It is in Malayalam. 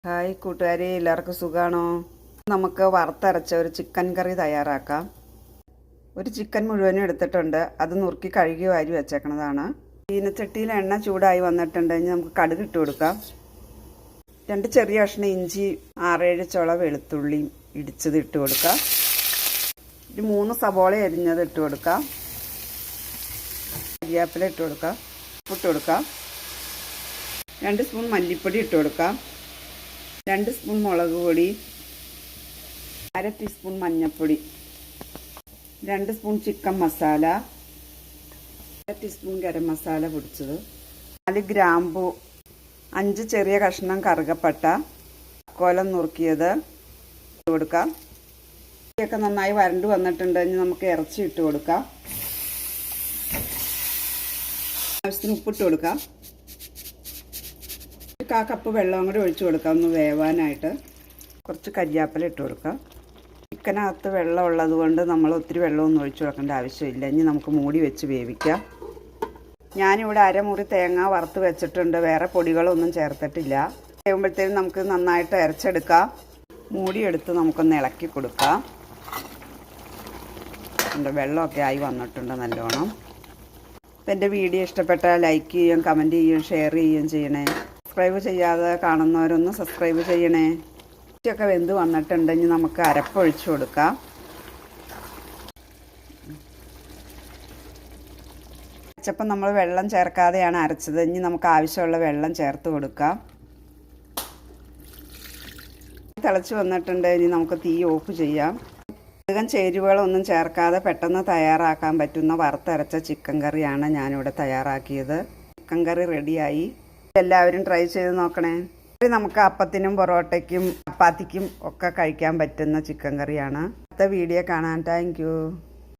ഹായ് കൂട്ടുകാരെ, എല്ലാവർക്കും സുഖമാണോ? നമുക്ക് വറുത്തരച്ച ഒരു ചിക്കൻ കറി തയ്യാറാക്കാം. ഒരു ചിക്കൻ മുഴുവനും എടുത്തിട്ടുണ്ട്. അത് നുറുക്കി കഴുകി വാരി വെച്ചേക്കണതാണ്. ചീനച്ചട്ടിയിൽ എണ്ണ ചൂടായി വന്നിട്ടുണ്ടെങ്കിൽ നമുക്ക് കടുക് ഇട്ട് കൊടുക്കാം. 2 ചെറിയ കഷ്ണം ഇഞ്ചി, 6-7 ചുള വെളുത്തുള്ളിയും ഇടിച്ചത് ഇട്ട് കൊടുക്കാം. 3 സവോള അരിഞ്ഞത് ഇട്ട് കൊടുക്കാം. കരിവേപ്പില ഇട്ട് കൊടുക്കാം. ഇട്ട് കൊടുക്കാം. 2 സ്പൂൺ മല്ലിപ്പൊടി ഇട്ട് കൊടുക്കാം. 2 സ്പൂൺ മുളക് പൊടി, 1/2 ടീസ്പൂൺ മഞ്ഞൾപ്പൊടി, 2 spoon chicken masala, 1/2 teaspoon garam masala പൊടിച്ചത്, 4 ഗ്രാമ്പു, 5 ചെറിയ കഷ്ണം കറുകപ്പട്ട, കോലം നുറുക്കിയത് ഇട്ട് കൊടുക്കാം. ഇതൊക്കെ നന്നായി വരണ്ട് വന്നിട്ടുണ്ടെങ്കിൽ നമുക്ക് ഇറച്ചി ഇട്ട് കൊടുക്കാം. ആവശ്യത്തിന് ഉപ്പിട്ട് കൊടുക്കാം. 1/4 കപ്പ് വെള്ളം കൂടി ഒഴിച്ചു കൊടുക്കാം ഒന്ന് വേവാനായിട്ട്. കുറച്ച് കരിവേപ്പില ഇട്ട് കൊടുക്കാം. ചിക്കനകത്ത് വെള്ളം ഉള്ളത് കൊണ്ട് നമ്മൾ ഒത്തിരി വെള്ളമൊന്നും ഒഴിച്ചു കൊടുക്കേണ്ട ആവശ്യമില്ല. ഇനി നമുക്ക് മൂടി വെച്ച് വേവിക്കാം. ഞാനിവിടെ അരമുറി തേങ്ങ വറുത്ത് വെച്ചിട്ടുണ്ട്. വേറെ പൊടികളൊന്നും ചേർത്തിട്ടില്ല. വേവുമ്പോഴത്തേക്കും നമുക്ക് നന്നായിട്ട് അരച്ചെടുക്കാം. മൂടിയെടുത്ത് നമുക്കൊന്ന് ഇളക്കി കൊടുക്കാം. വെള്ളമൊക്കെ ആയി വന്നിട്ടുണ്ട് നല്ലോണം. അപ്പം എൻ്റെ വീഡിയോ ഇഷ്ടപ്പെട്ടാൽ ലൈക്ക് ചെയ്യുകയും കമൻറ്റ് ചെയ്യുകയും ഷെയർ ചെയ്യുകയും ചെയ്യണേ. സബ്സ്ക്രൈബ് ചെയ്യാതെ കാണുന്നവരൊന്ന് സബ്സ്ക്രൈബ് ചെയ്യണേ. ഇതൊക്കെ വെന്ത് വന്നിട്ടുണ്ടെങ്കിൽ നമുക്ക് അരപ്പൊഴിച്ചു കൊടുക്കാം. അരച്ചപ്പം നമ്മൾ വെള്ളം ചേർക്കാതെയാണ് അരച്ചത്. ഇനി നമുക്ക് ആവശ്യമുള്ള വെള്ളം ചേർത്ത് കൊടുക്കാം. തിളച്ച് വന്നിട്ടുണ്ട്. ഇനി നമുക്ക് തീ ഓഫ് ചെയ്യാം. അധികം ചേരുവകളൊന്നും ചേർക്കാതെ പെട്ടെന്ന് തയ്യാറാക്കാൻ പറ്റുന്ന വറുത്തരച്ച ചിക്കൻ കറിയാണ് ഞാനിവിടെ തയ്യാറാക്കിയത്. ചിക്കൻ കറി റെഡിയായി. എല്ലാവരും ട്രൈ ചെയ്ത് നോക്കണേ. നമുക്ക് അപ്പത്തിനും പൊറോട്ടയ്ക്കും ചപ്പാത്തിക്കും ഒക്കെ കഴിക്കാൻ പറ്റുന്ന ചിക്കൻ കറിയാണ്. അടുത്ത വീഡിയോ കാണാൻ താങ്ക് യു.